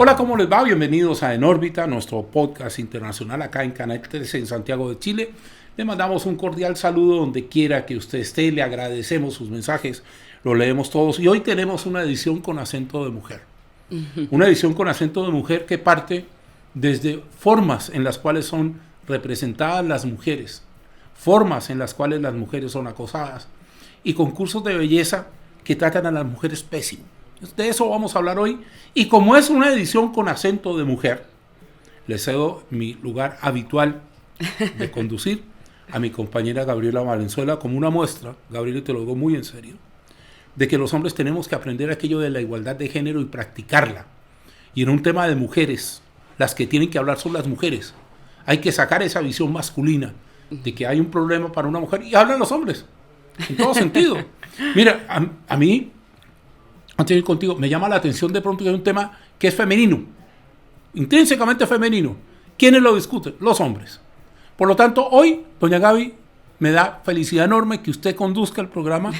Hola, ¿cómo les va? Bienvenidos a En órbita, nuestro podcast internacional acá en Canal 13 en Santiago de Chile. Le mandamos un cordial saludo donde quiera que usted esté, le agradecemos sus mensajes, lo leemos todos y hoy tenemos una edición con acento de mujer. Una edición con acento de mujer que parte desde formas en las cuales son representadas las mujeres, formas en las cuales las mujeres son acosadas y concursos de belleza que tratan a las mujeres pésimo. De eso vamos a hablar hoy y como es una edición con acento de mujer, le cedo mi lugar habitual de conducir a mi compañera Gabriela Valenzuela como una muestra, Gabriela, te lo digo muy en serio, de que los hombres tenemos que aprender aquello de la igualdad de género y practicarla. Y en un tema de mujeres, las que tienen que hablar son las mujeres. Hay que sacar esa visión masculina de que hay un problema para una mujer y hablan los hombres, en todo sentido. Mira, a mí, antes de ir contigo, me llama la atención de pronto que hay un tema que es femenino, intrínsecamente femenino. ¿Quiénes lo discuten? Los hombres. Por lo tanto, hoy, doña Gaby, me da felicidad enorme que usted conduzca el programa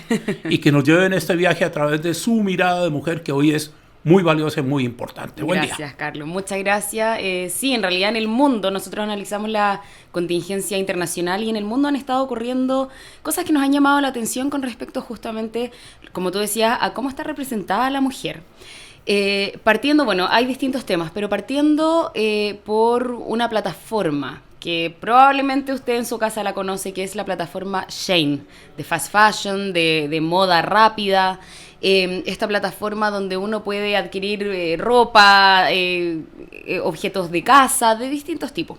y que nos lleve en este viaje a través de su mirada de mujer, que hoy es muy valiosa y muy importante. Buen día. Gracias, Carlos. Muchas gracias. Sí, en realidad en el mundo, nosotros analizamos la contingencia internacional y en el mundo han estado ocurriendo cosas que nos han llamado la atención con respecto justamente, como tú decías, a cómo está representada la mujer. Partiendo, bueno, hay distintos temas, pero partiendo por una plataforma que probablemente usted en su casa la conoce, que es la plataforma Shein, de fast fashion, de moda rápida. Esta plataforma donde uno puede adquirir ropa, objetos de casa, de distintos tipos.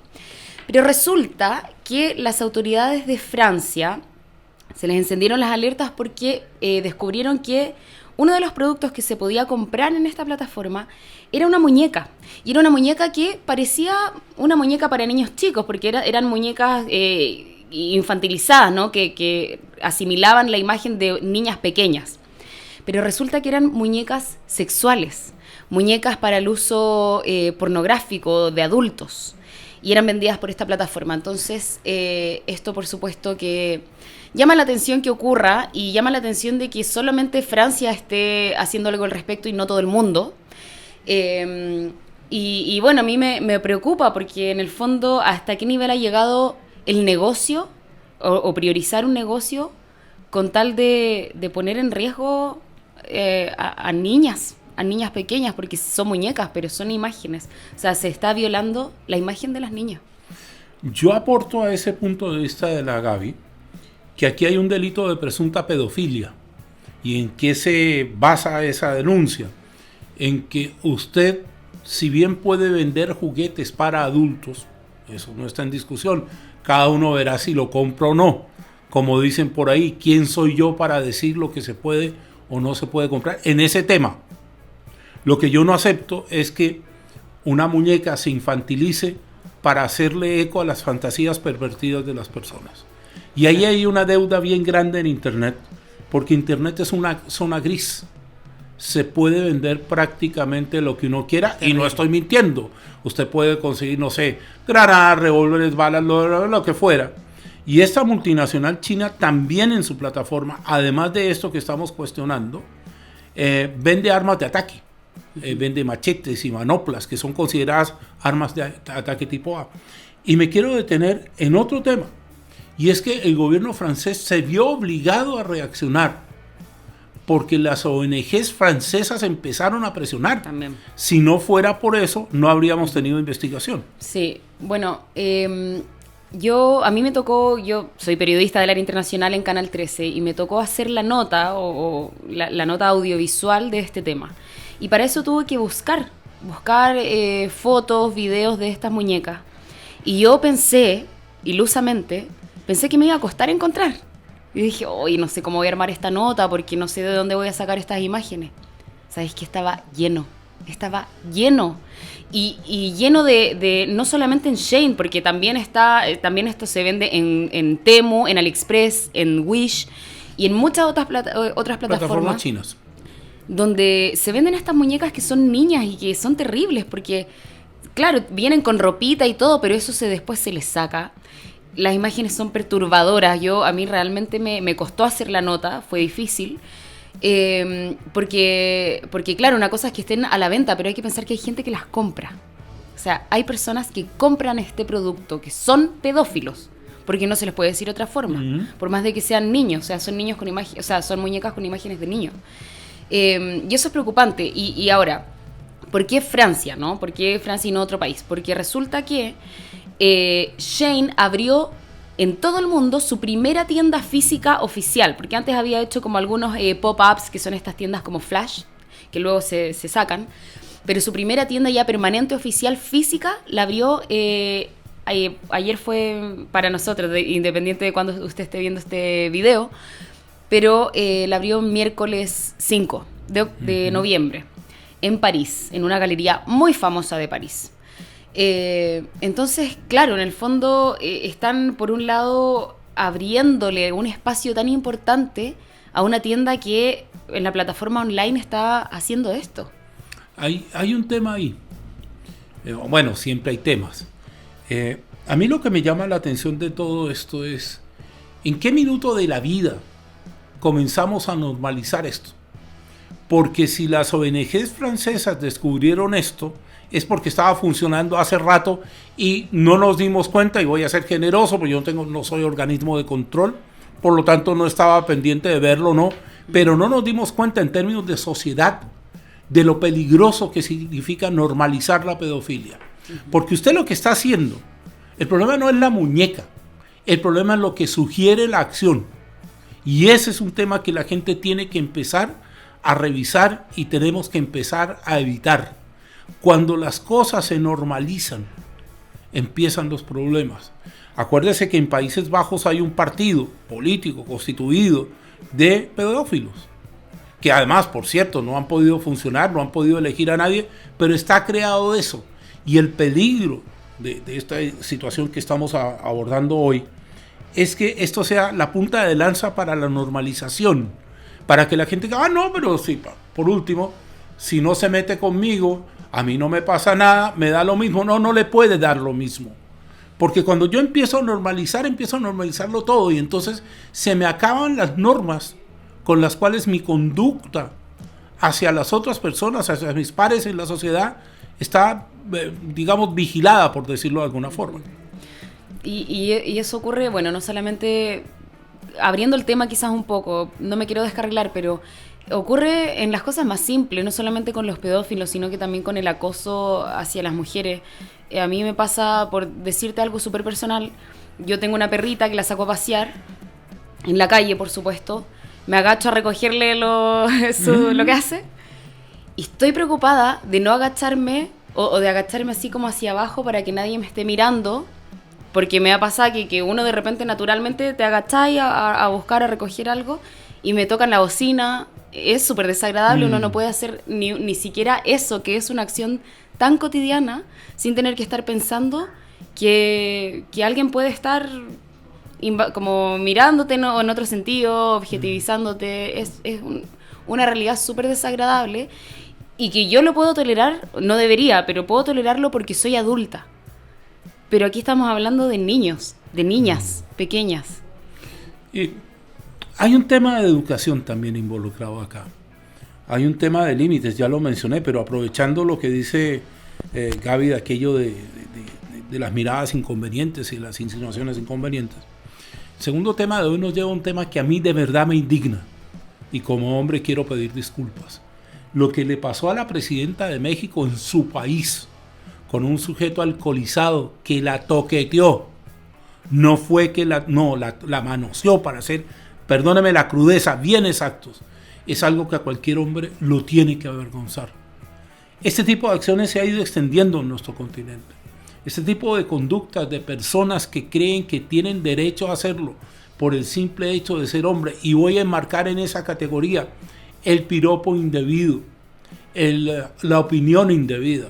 Pero resulta que las autoridades de Francia se les encendieron las alertas porque descubrieron que uno de los productos que se podía comprar en esta plataforma era una muñeca. Y era una muñeca que parecía una muñeca para niños chicos, porque eran muñecas infantilizadas, ¿no? Que asimilaban la imagen de niñas pequeñas. Pero resulta que eran muñecas sexuales, muñecas para el uso pornográfico de adultos. Y eran vendidas por esta plataforma. Entonces, esto por supuesto que llama la atención que ocurra y llama la atención de que solamente Francia esté haciendo algo al respecto y no todo el mundo. Y bueno, a mí me preocupa porque en el fondo hasta qué nivel ha llegado el negocio o priorizar un negocio con tal de poner en riesgo a niñas pequeñas, porque son muñecas, pero son imágenes. O sea, se está violando la imagen de las niñas. Yo aporto a ese punto de vista de la Gaby que aquí hay un delito de presunta pedofilia. ¿Y en qué se basa esa denuncia? En que usted, si bien puede vender juguetes para adultos, eso no está en discusión, cada uno verá si lo compra o no. Como dicen por ahí, ¿quién soy yo para decir lo que se puede o no se puede comprar en ese tema? Lo que yo no acepto es que una muñeca se infantilice para hacerle eco a las fantasías pervertidas de las personas. Y ahí hay una deuda bien grande en Internet, porque Internet es una zona gris. Se puede vender prácticamente lo que uno quiera y no estoy mintiendo. Usted puede conseguir, no sé, granadas, revólveres, balas, lo que fuera. Y esta multinacional china también en su plataforma, además de esto que estamos cuestionando, vende armas de ataque. Vende machetes y manoplas, que son consideradas armas de ataque tipo A. Y me quiero detener en otro tema, y es que el gobierno francés se vio obligado a reaccionar, porque las ONGs francesas empezaron a presionar. También. Si no fuera por eso, no habríamos tenido investigación. Sí, bueno, a mí me tocó, yo soy periodista del área internacional en Canal 13 y me tocó hacer la nota o la nota audiovisual de este tema. Y para eso tuve que buscar fotos, videos de estas muñecas. Y yo pensé, ilusamente, que me iba a costar encontrar. Y dije, oye, no sé cómo voy a armar esta nota porque no sé de dónde voy a sacar estas imágenes. ¿Sabes qué? Estaba lleno. Y lleno de no solamente en Shein, porque también esto se vende en Temu, en AliExpress, en Wish y en muchas otras plataformas chinas, donde se venden estas muñecas que son niñas y que son terribles porque, claro, vienen con ropita y todo, pero eso después se les saca. Las imágenes son perturbadoras. A mí realmente me costó hacer la nota, fue difícil. Porque claro, una cosa es que estén a la venta, pero hay que pensar que hay gente que las compra. O sea, hay personas que compran este producto, que son pedófilos, porque no se les puede decir de otra forma, por más de que sean niños, o sea, son niños con o sea, son muñecas con imágenes de niños. Y eso es preocupante. Y ahora, ¿por qué Francia, no? ¿Por qué Francia y no otro país? Porque resulta que Shein abrió en todo el mundo su primera tienda física oficial, porque antes había hecho como algunos pop-ups, que son estas tiendas como Flash, que luego se sacan, pero su primera tienda ya permanente oficial física la abrió, ayer fue para nosotros, independiente de cuando usted esté viendo este video, pero la abrió miércoles 5 de noviembre en París, en una galería muy famosa de París. Entonces, claro, en el fondo están por un lado abriéndole un espacio tan importante a una tienda que en la plataforma online está haciendo esto. Hay un tema ahí. Bueno, siempre hay temas. A mí lo que me llama la atención de todo esto es ¿en qué minuto de la vida comenzamos a normalizar esto? Porque si las ONGs francesas descubrieron esto, es porque estaba funcionando hace rato y no nos dimos cuenta, y voy a ser generoso porque yo no soy organismo de control, por lo tanto no estaba pendiente de verlo, no, pero no nos dimos cuenta en términos de sociedad de lo peligroso que significa normalizar la pedofilia. Porque usted lo que está haciendo, el problema no es la muñeca, el problema es lo que sugiere la acción. Y ese es un tema que la gente tiene que empezar a revisar y tenemos que empezar a evitar. Cuando las cosas se normalizan, empiezan los problemas. Acuérdese que en Países Bajos hay un partido político constituido de pedófilos, que además, por cierto, no han podido funcionar, no han podido elegir a nadie, pero está creado eso. Y el peligro de esta situación que estamos abordando hoy es que esto sea la punta de lanza para la normalización, para que la gente diga, no, pero sí, por último, si no se mete conmigo, a mí no me pasa nada, me da lo mismo. No le puede dar lo mismo. Porque cuando yo empiezo a normalizarlo todo, y entonces se me acaban las normas con las cuales mi conducta hacia las otras personas, hacia mis pares en la sociedad, está, digamos, vigilada, por decirlo de alguna forma. Y eso ocurre, bueno, no solamente, abriendo el tema quizás un poco, no me quiero descarrilar, pero ocurre en las cosas más simples, no solamente con los pedófilos, sino que también con el acoso hacia las mujeres. A mí me pasa, por decirte algo súper personal, yo tengo una perrita que la saco a pasear, en la calle, por supuesto, me agacho a recogerle lo que hace, y estoy preocupada de no agacharme, o de agacharme así como hacia abajo para que nadie me esté mirando, porque me ha pasado que uno de repente naturalmente te agacháis a buscar, a recoger algo, y me tocan la bocina. Es súper desagradable, uno no puede hacer ni siquiera eso, que es una acción tan cotidiana, sin tener que estar pensando que alguien puede estar como mirándote en otro sentido, objetivizándote. Es una realidad súper desagradable, y que yo lo puedo tolerar, no debería, pero puedo tolerarlo porque soy adulta. Pero aquí estamos hablando de niños, de niñas pequeñas. Y hay un tema de educación también involucrado acá. Hay un tema de límites, ya lo mencioné, pero aprovechando lo que dice Gaby de aquello de las miradas inconvenientes y las insinuaciones inconvenientes. El segundo tema de hoy nos lleva a un tema que a mí de verdad me indigna, y como hombre quiero pedir disculpas. Lo que le pasó a la presidenta de México en su país, con un sujeto alcoholizado que la toqueteó, no fue que la manoseó, para ser, perdóneme la crudeza, bien exactos, es algo que a cualquier hombre lo tiene que avergonzar. Este tipo de acciones se ha ido extendiendo en nuestro continente. Este tipo de conductas de personas que creen que tienen derecho a hacerlo por el simple hecho de ser hombre, y voy a enmarcar en esa categoría el piropo indebido, la opinión indebida,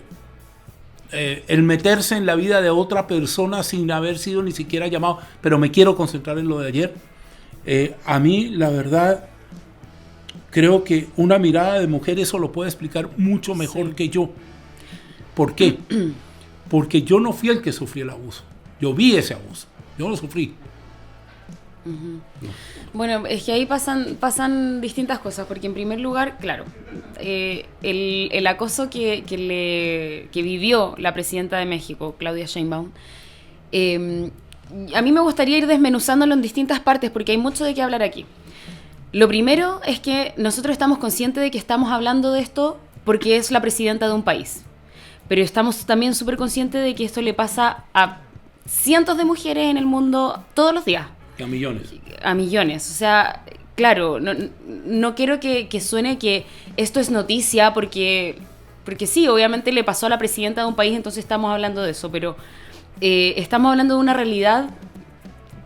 el meterse en la vida de otra persona sin haber sido ni siquiera llamado. Pero me quiero concentrar en lo de ayer. A mí, la verdad, creo que una mirada de mujer eso lo puede explicar mucho mejor que yo. ¿Por qué? Porque yo no fui el que sufrí el abuso. Yo vi ese abuso, yo lo sufrí. Uh-huh. Bueno, es que ahí pasan distintas cosas, porque en primer lugar, claro, el acoso que vivió la presidenta de México, Claudia Sheinbaum, a mí me gustaría ir desmenuzándolo en distintas partes, porque hay mucho de qué hablar aquí. Lo primero es que nosotros estamos conscientes de que estamos hablando de esto porque es la presidenta de un país, pero estamos también súper conscientes de que esto le pasa a cientos de mujeres en el mundo todos los días. A millones. A millones. O sea, claro, no quiero que suene que esto es noticia porque sí, obviamente le pasó a la presidenta de un país, entonces estamos hablando de eso, pero estamos hablando de una realidad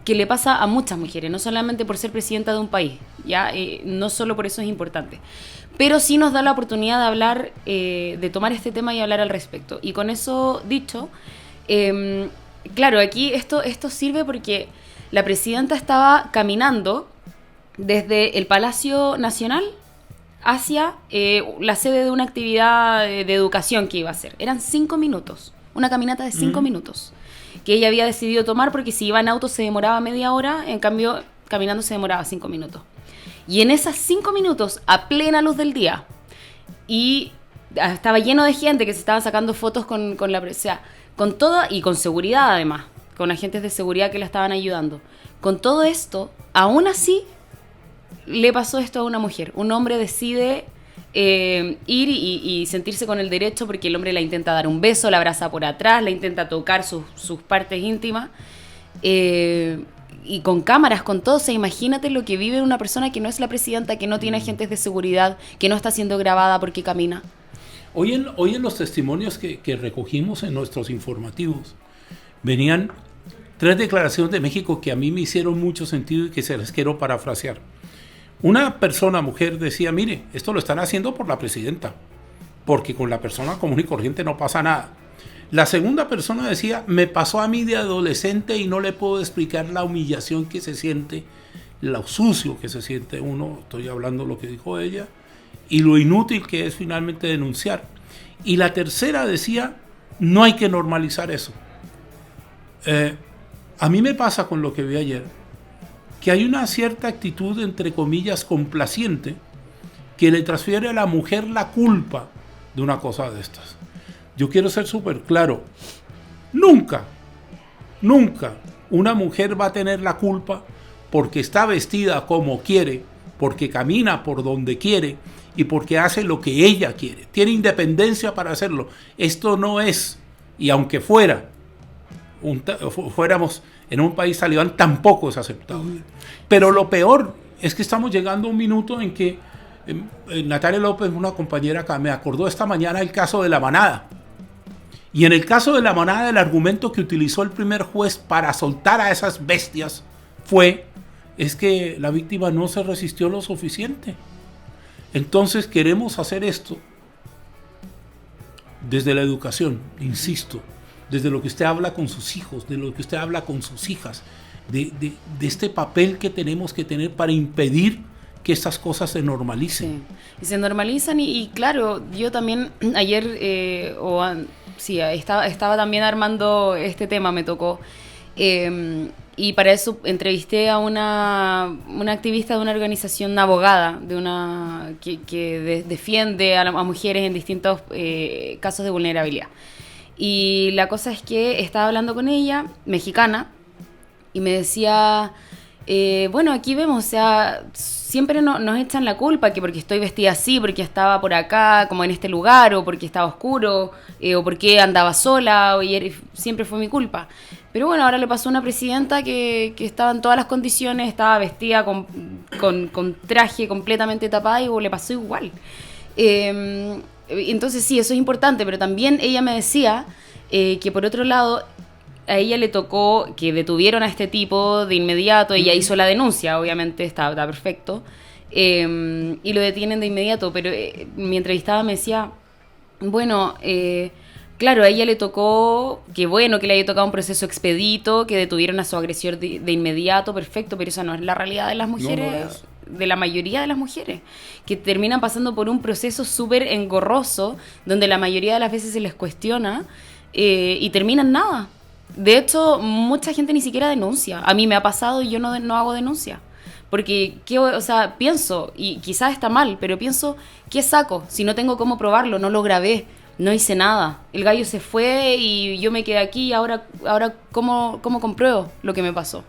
que le pasa a muchas mujeres, no solamente por ser presidenta de un país, ¿ya? No solo por eso es importante. Pero sí nos da la oportunidad de hablar, de tomar este tema y hablar al respecto. Y con eso dicho, claro, aquí esto sirve porque la presidenta estaba caminando desde el Palacio Nacional hacia la sede de una actividad de educación que iba a hacer. Eran 5 minutos, una caminata de 5 minutos, que ella había decidido tomar porque si iba en auto se demoraba media hora, en cambio caminando se demoraba 5 minutos. Y en esas 5 minutos, a plena luz del día, y estaba lleno de gente que se estaban sacando fotos con la presidenta, con toda, y con seguridad además, con agentes de seguridad que la estaban ayudando. Con todo esto, aún así, le pasó esto a una mujer. Un hombre decide ir y sentirse con el derecho porque el hombre la intenta dar un beso, la abraza por atrás, la intenta tocar sus partes íntimas. Y con cámaras, con todo, o sea, imagínate lo que vive una persona que no es la presidenta, que no tiene agentes de seguridad, que no está siendo grabada porque camina. Hoy en los testimonios que recogimos en nuestros informativos, venían 3 declaraciones de México que a mí me hicieron mucho sentido y que se las quiero parafrasear. Una persona, mujer, decía, mire, esto lo están haciendo por la presidenta, porque con la persona común y corriente no pasa nada. La segunda persona decía, me pasó a mí de adolescente y no le puedo explicar la humillación que se siente, lo sucio que se siente uno, estoy hablando lo que dijo ella, y lo inútil que es finalmente denunciar. Y la tercera decía, no hay que normalizar eso. A mí me pasa con lo que vi ayer, que hay una cierta actitud, entre comillas, complaciente, que le transfiere a la mujer la culpa de una cosa de estas. Yo quiero ser súper claro, nunca una mujer va a tener la culpa porque está vestida como quiere, porque camina por donde quiere y porque hace lo que ella quiere. Tiene independencia para hacerlo. Esto no es, y aunque fuéramos en un país talibán, tampoco es aceptable. Pero lo peor es que estamos llegando a un minuto en que Natalia López, una compañera acá, me acordó esta mañana el caso de La Manada. Y en el caso de La Manada, el argumento que utilizó el primer juez para soltar a esas bestias es que la víctima no se resistió lo suficiente. Entonces queremos hacer esto desde la educación, insisto, desde lo que usted habla con sus hijos, de lo que usted habla con sus hijas, de este papel que tenemos que tener para impedir que estas cosas se normalicen. Sí. Y se normalizan y claro, yo también ayer estaba también armando este tema, me tocó, y para eso entrevisté a una activista de una organización, una abogada que defiende a mujeres en distintos casos de vulnerabilidad. Y la cosa es que estaba hablando con ella, mexicana, y me decía, bueno, aquí vemos, o sea, siempre nos echan la culpa, que porque estoy vestida así, porque estaba por acá, como en este lugar, o porque estaba oscuro, o porque andaba sola, siempre fue mi culpa. Pero bueno, ahora le pasó a una presidenta que estaba en todas las condiciones, estaba vestida con traje completamente tapada y le pasó igual. Entonces sí, eso es importante, pero también ella me decía que por otro lado, a ella le tocó que detuvieron a este tipo de inmediato, ella hizo la denuncia, obviamente está perfecto, y lo detienen de inmediato, pero mi entrevistada me decía, bueno, claro, a ella le tocó, que bueno, que le haya tocado un proceso expedito, que detuvieron a su agresor de inmediato, perfecto, pero esa no es la realidad de las mujeres, de la mayoría de las mujeres, que terminan pasando por un proceso súper engorroso, donde la mayoría de las veces se les cuestiona y terminan nada. De hecho, mucha gente ni siquiera denuncia. A mí me ha pasado y yo no hago denuncia. Porque, o sea, pienso, y quizás está mal, pero pienso, ¿qué saco? Si no tengo cómo probarlo, no lo grabé, no hice nada. El gallo se fue y yo me quedé aquí y ahora ¿cómo compruebo lo que me pasó?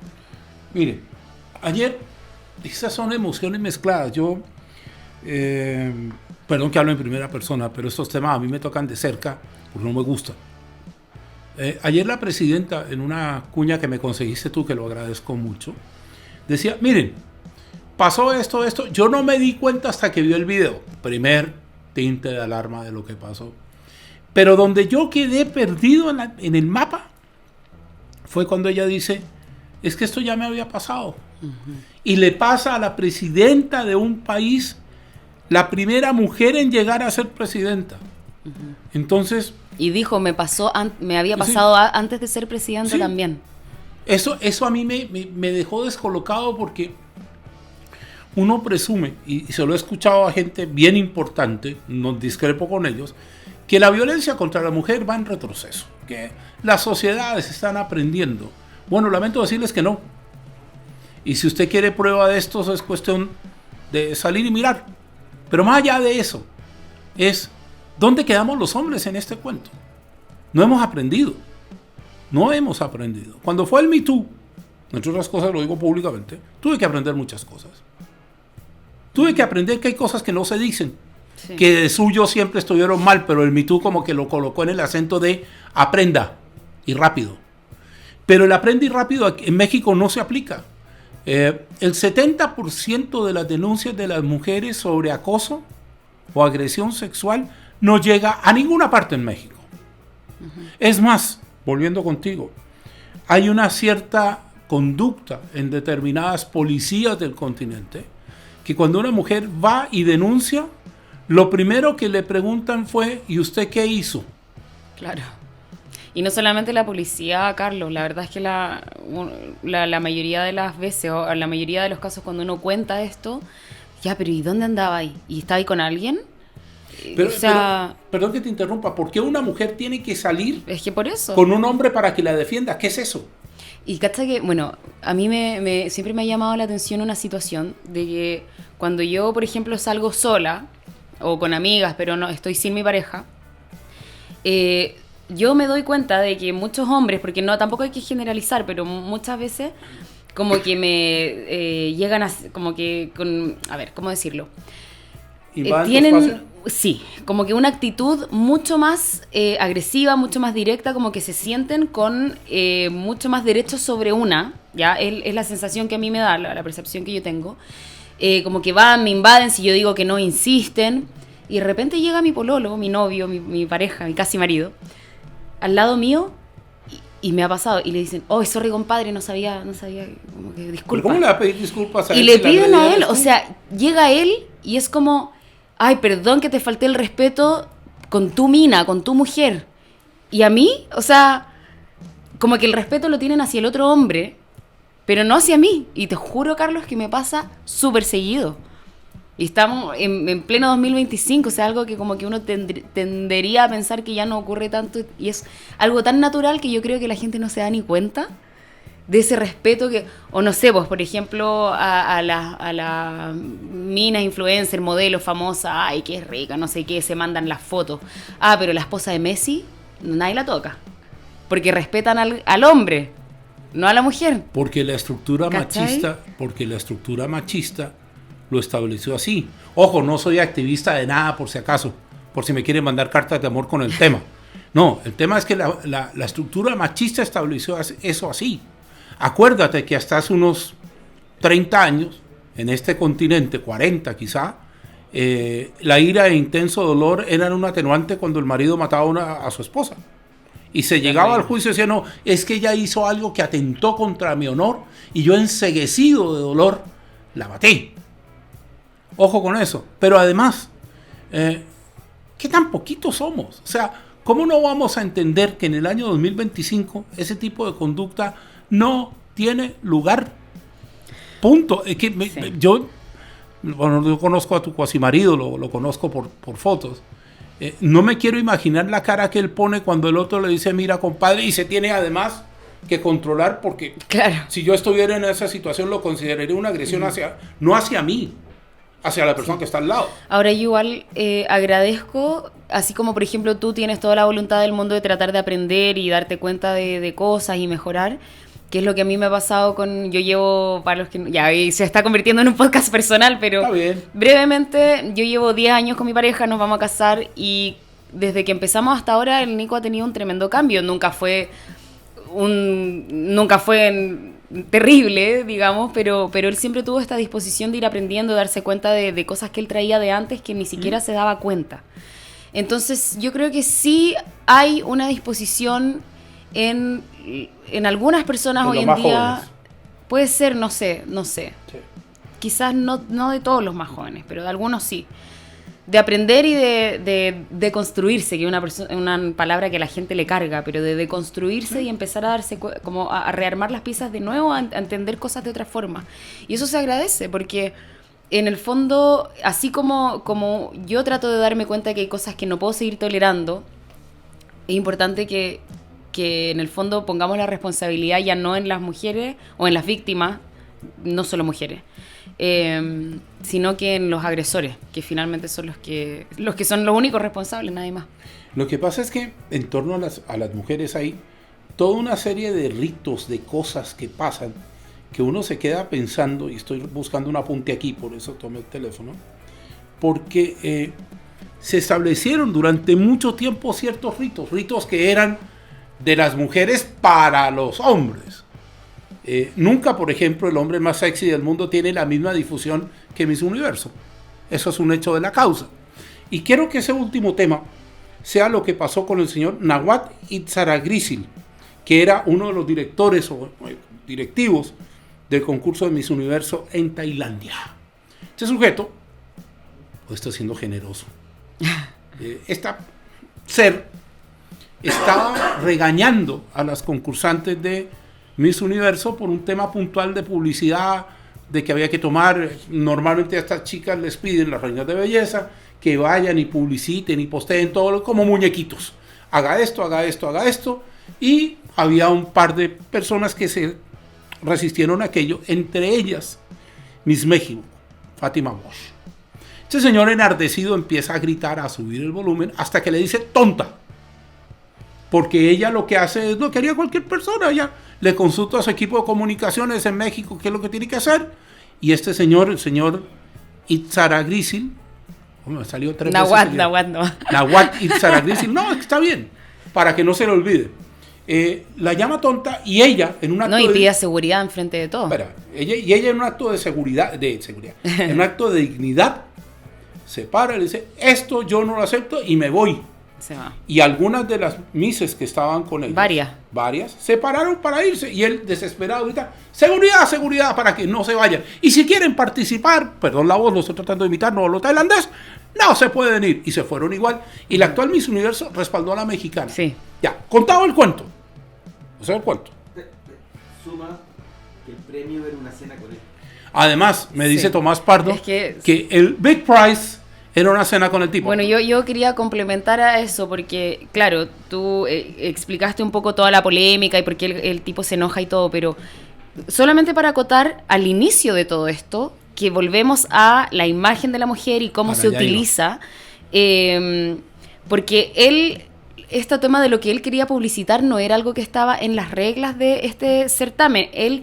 Mire, ayer, esas son emociones mezcladas. Yo, perdón que hablo en primera persona, pero estos temas a mí me tocan de cerca porque no me gustan. Ayer la presidenta, en una cuña que me conseguiste tú, que lo agradezco mucho, decía, miren, pasó esto, yo no me di cuenta hasta que vio el video. Primer tinte de alarma de lo que pasó. Pero donde yo quedé perdido en el mapa fue cuando ella dice, es que esto ya me había pasado. Uh-huh. Y le pasa a la presidenta de un país, la primera mujer en llegar a ser presidenta. Uh-huh. Entonces... Y dijo, me había pasado sí. Antes de ser presidenta sí. También. Eso a mí me dejó descolocado porque uno presume, y se lo he escuchado a gente bien importante, no discrepo con ellos, que la violencia contra la mujer va en retroceso, que las sociedades están aprendiendo. Bueno, lamento decirles que no. Y si usted quiere prueba de esto, es cuestión de salir y mirar. Pero más allá de eso, es ¿dónde quedamos los hombres en este cuento? No hemos aprendido. Cuando fue el Me Too, entre otras cosas lo digo públicamente, tuve que aprender muchas cosas. Tuve que aprender que hay cosas que no se dicen, sí. Que de suyo siempre estuvieron mal, pero el Me Too como que lo colocó en el acento de aprenda y rápido. Pero el aprenda y rápido en México no se aplica. El 70% de las denuncias de las mujeres sobre acoso o agresión sexual no llega a ninguna parte en México. Uh-huh. Es más, volviendo contigo, hay una cierta conducta en determinadas policías del continente que cuando una mujer va y denuncia, lo primero que le preguntan fue ¿y usted qué hizo? Claro. Y no solamente la policía, Carlos, la verdad es que la mayoría de las veces, o la mayoría de los casos cuando uno cuenta esto, ya, pero ¿y dónde andaba ahí? ¿Y estaba ahí con alguien? Pero, perdón que te interrumpa, ¿por qué una mujer tiene que salir es que por eso. Con un hombre para que la defienda? ¿Qué es eso? Y cacha que, bueno, a mí siempre me ha llamado la atención una situación de que cuando yo, por ejemplo, salgo sola o con amigas, pero no estoy sin mi pareja, yo me doy cuenta de que muchos hombres, porque no tampoco hay que generalizar, pero muchas veces como que me llegan a, como que, a ver, ¿cómo decirlo? Tienen, sí, como que una actitud mucho más agresiva, mucho más directa, como que se sienten con mucho más derechos sobre una, ¿ya? Es la sensación que a mí me da, la percepción que yo tengo. Como que van, me invaden, si yo digo que no, insisten, y de repente llega mi pololo, mi novio, mi pareja, mi casi marido, al lado mío, y me ha pasado, y le dicen, oh, sorry compadre, no sabía, como que disculpa. ¿Cómo le va a pedir disculpas a él? Y le piden a él, o sea, llega él, y es como... Ay, perdón que te falté el respeto con tu mina, con tu mujer. Y a mí, o sea, como que el respeto lo tienen hacia el otro hombre, pero no hacia mí. Y te juro, Carlos, que me pasa súper seguido. Y estamos en pleno 2025, o sea, algo que como que uno tendería a pensar que ya no ocurre tanto. Y es algo tan natural que yo creo que la gente no se da ni cuenta de ese respeto que, o no sé, pues por ejemplo a la mina influencer, modelo famosa, ay, qué rica, no sé qué, se mandan las fotos. Ah, pero la esposa de Messi, nadie la toca, porque respetan al hombre, no a la mujer. Porque la estructura machista lo estableció así. Ojo, no soy activista de nada por si acaso, por si me quieren mandar cartas de amor con el tema. No, el tema es que la estructura machista estableció eso así. Acuérdate que hasta hace unos 30 años, en este continente, 40 quizá, la ira e intenso dolor eran un atenuante cuando el marido mataba a su esposa. Y se llegaba al juicio y decía, no, es que ella hizo algo que atentó contra mi honor y yo enceguecido de dolor la maté. Ojo con eso. Pero además, ¿qué tan poquitos somos? O sea, ¿cómo no vamos a entender que en el año 2025 ese tipo de conducta no tiene lugar? Punto. Es que yo conozco a tu cuasimarido, lo conozco por fotos. No me quiero imaginar la cara que él pone cuando el otro le dice, mira, compadre, y se tiene además que controlar, porque Claro. si yo estuviera en esa situación lo consideraría una agresión no hacia mí, hacia la persona que está al lado. Ahora yo igual agradezco, así como por ejemplo tú tienes toda la voluntad del mundo de tratar de aprender y darte cuenta de cosas y mejorar, que es lo que a mí me ha pasado yo llevo, para los que ya se está convirtiendo en un podcast personal, pero Está bien. brevemente, yo llevo 10 años con mi pareja, nos vamos a casar y desde que empezamos hasta ahora el Nico ha tenido un tremendo cambio, nunca fue terrible, digamos, pero él siempre tuvo esta disposición de ir aprendiendo, de darse cuenta de cosas que él traía de antes que ni siquiera se daba cuenta. Entonces, yo creo que sí hay una disposición en algunas personas En hoy los en más día. jóvenes. Puede ser, no sé. Sí. Quizás no de todos los más jóvenes, pero de algunos sí. De aprender y de construirse, que es una palabra que a la gente le carga, pero de deconstruirse y empezar a darse como a rearmar las piezas de nuevo, a entender cosas de otra forma. Y eso se agradece, porque en el fondo, así como yo trato de darme cuenta que hay cosas que no puedo seguir tolerando, es importante que en el fondo pongamos la responsabilidad ya no en las mujeres o en las víctimas, no solo mujeres, sino que en los agresores, que finalmente son los que son los únicos responsables, nadie más. Lo que pasa es que en torno a las mujeres hay toda una serie de ritos, de cosas que pasan, que uno se queda pensando, y estoy buscando un apunte aquí, por eso tomé el teléfono, porque se establecieron durante mucho tiempo ciertos ritos que eran de las mujeres para los hombres. Nunca, por ejemplo, el hombre más sexy del mundo tiene la misma difusión que Miss Universo. Eso es un hecho de la causa. Y quiero que ese último tema sea lo que pasó con el señor Nawat Itzaragrisil, que era uno de los directores o directivos del concurso de Miss Universo en Tailandia. Este sujeto, estoy siendo generoso, esta ser estaba regañando a las concursantes de Miss Universo por un tema puntual de publicidad, de que había que tomar, normalmente a estas chicas les piden, las reinas de belleza, que vayan y publiciten y posteen todo como muñequitos. Haga esto, haga esto, haga esto. Y había un par de personas que se resistieron a aquello, entre ellas Miss México, Fátima Bosch. Este señor enardecido empieza a gritar, a subir el volumen, hasta que le dice tonta. Porque ella lo que hace es lo que haría cualquier persona. Ella le consulta a su equipo de comunicaciones en México qué es lo que tiene que hacer. Y este señor, el señor Itzaragrisil, me salió 3 veces. Nawat Itzaragrisil, no, está bien, para que no se le olvide. La llama tonta y ella en un acto no, y pide seguridad enfrente de todo. Espera, ella en un acto de seguridad, en un acto de dignidad, se para y le dice, esto yo no lo acepto y me voy. Se va. Y algunas de las mises que estaban con él, varias, se pararon para irse. Y él, desesperado, grita, seguridad, seguridad, para que no se vayan. Y si quieren participar, perdón la voz, lo estoy tratando de imitar, no lo tailandés, no se pueden ir. Y se fueron igual. Y la actual Miss Universo respaldó a la mexicana. Sí. Ya, contado el cuento. O sea, el cuento. Suma que el premio era una cena con él. Además, me dice Tomás Pardo es que el Big Prize era una cena con el tipo. Bueno, yo quería complementar a eso porque, claro, tú explicaste un poco toda la polémica y por qué el tipo se enoja y todo, pero solamente para acotar al inicio de todo esto, que volvemos a la imagen de la mujer y cómo se utiliza, porque este tema de lo que él quería publicitar no era algo que estaba en las reglas de este certamen. Él,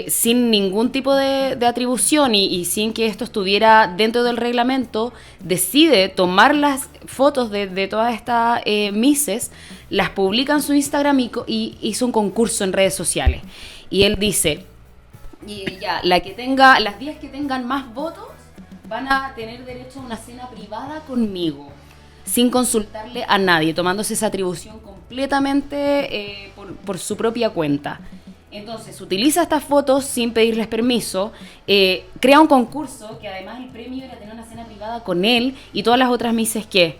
sin ningún tipo de atribución y sin que esto estuviera dentro del reglamento, decide tomar las fotos de todas estas misses, las publica en su Instagram y hizo un concurso en redes sociales. Y él dice, y ya, las 10 que tengan más votos van a tener derecho a una cena privada conmigo, sin consultarle a nadie, tomándose esa atribución completamente por su propia cuenta. Entonces, utiliza estas fotos sin pedirles permiso, crea un concurso que además el premio era tener una cena privada con él y todas las otras misses que...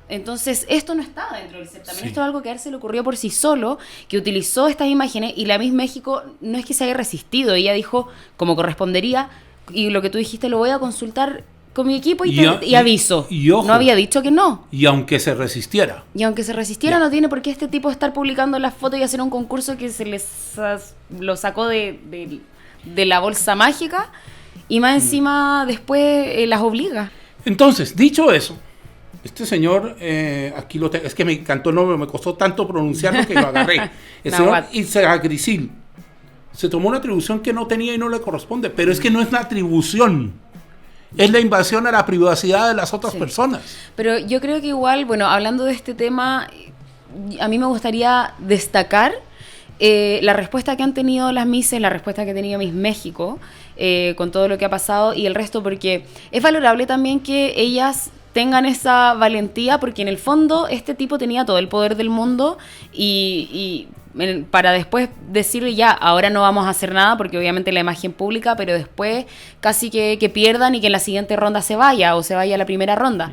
Entonces, esto no estaba dentro del certamen, esto es algo que a él se le ocurrió por sí solo, que utilizó estas imágenes y la Miss México no es que se haya resistido, ella dijo como correspondería y lo que tú dijiste lo voy a consultar con mi equipo y Y aviso. y ojo. No había dicho que no. Y aunque se resistiera. Y aunque se resistiera, no tiene por qué este tipo estar publicando las fotos y hacer un concurso que lo sacó de la bolsa mágica y más encima después las obliga. Entonces, dicho eso, este señor, aquí lo tengo, es que me encantó el nombre, me costó tanto pronunciarlo que lo agarré. El señor Nahuatl. Isaac Grisil se tomó una atribución que no tenía y no le corresponde, pero es que no es una atribución, es la invasión a la privacidad de las otras personas. Pero yo creo que igual, bueno, hablando de este tema, a mí me gustaría destacar la respuesta que han tenido las Misses, la respuesta que ha tenido Miss México, con todo lo que ha pasado y el resto, porque es valorable también que ellas tengan esa valentía, porque en el fondo este tipo tenía todo el poder del mundo y para después decirle ya, ahora no vamos a hacer nada, porque obviamente la imagen pública, pero después casi que pierdan y que en la siguiente ronda se vaya, o se vaya a la primera ronda.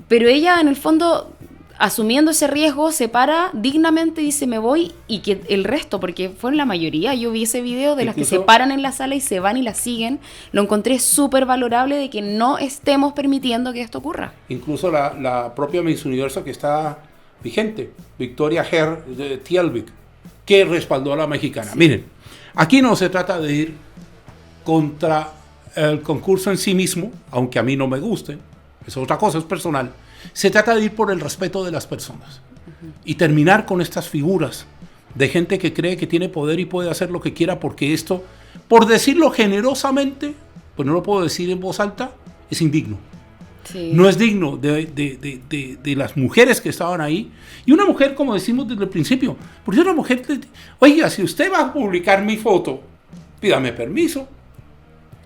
Pero ella en el fondo, asumiendo ese riesgo, se para dignamente y dice me voy, y que el resto, porque fueron la mayoría, yo vi ese video de las que se paran en la sala y se van y la siguen, lo encontré súper valorable de que no estemos permitiendo que esto ocurra. Incluso la propia Miss Universo que está vigente, Victoria Herr de Tielvik, que respaldó a la mexicana. Miren, aquí no se trata de ir contra el concurso en sí mismo, aunque a mí no me guste, es otra cosa, es personal. Se trata de ir por el respeto de las personas y terminar con estas figuras de gente que cree que tiene poder y puede hacer lo que quiera, porque esto, por decirlo generosamente, pues no lo puedo decir en voz alta, es indigno. Sí. No es digno de las mujeres que estaban ahí. Y una mujer, como decimos desde el principio, porque una mujer, oiga, si usted va a publicar mi foto, pídame permiso.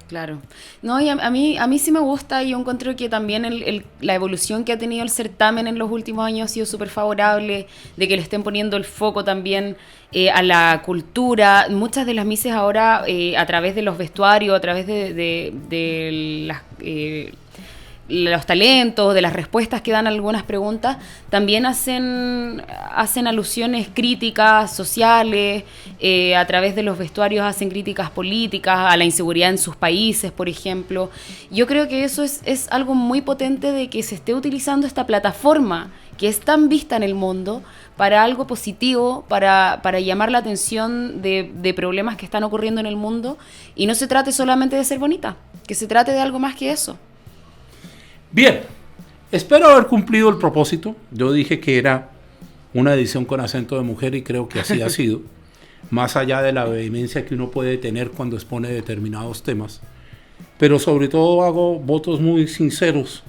Claro. No, y a mí sí me gusta, y yo encuentro que también la evolución que ha tenido el certamen en los últimos años ha sido súper favorable, de que le estén poniendo el foco también a la cultura. Muchas de las Misses ahora, a través de los vestuarios, a través de las... los talentos, de las respuestas que dan a algunas preguntas, también hacen alusiones críticas sociales, a través de los vestuarios hacen críticas políticas, a la inseguridad en sus países, por ejemplo. Yo creo que eso es algo muy potente, de que se esté utilizando esta plataforma que es tan vista en el mundo para algo positivo, para llamar la atención de problemas que están ocurriendo en el mundo, y no se trate solamente de ser bonita, que se trate de algo más que eso. Bien, espero haber cumplido el propósito. Yo dije que era una edición con acento de mujer y creo que así ha sido, más allá de la vehemencia que uno puede tener cuando expone determinados temas. Pero sobre todo hago votos muy sinceros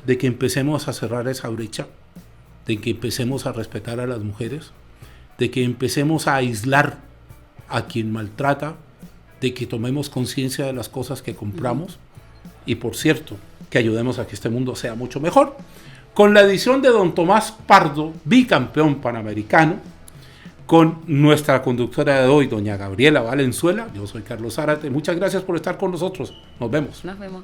de que empecemos a cerrar esa brecha, de que empecemos a respetar a las mujeres, de que empecemos a aislar a quien maltrata, de que tomemos conciencia de las cosas que compramos y, por cierto, que ayudemos a que este mundo sea mucho mejor. Con la edición de don Tomás Pardo, bicampeón panamericano, con nuestra conductora de hoy, doña Gabriela Valenzuela. Yo soy Carlos Zárate. Muchas gracias por estar con nosotros. Nos vemos. Nos vemos.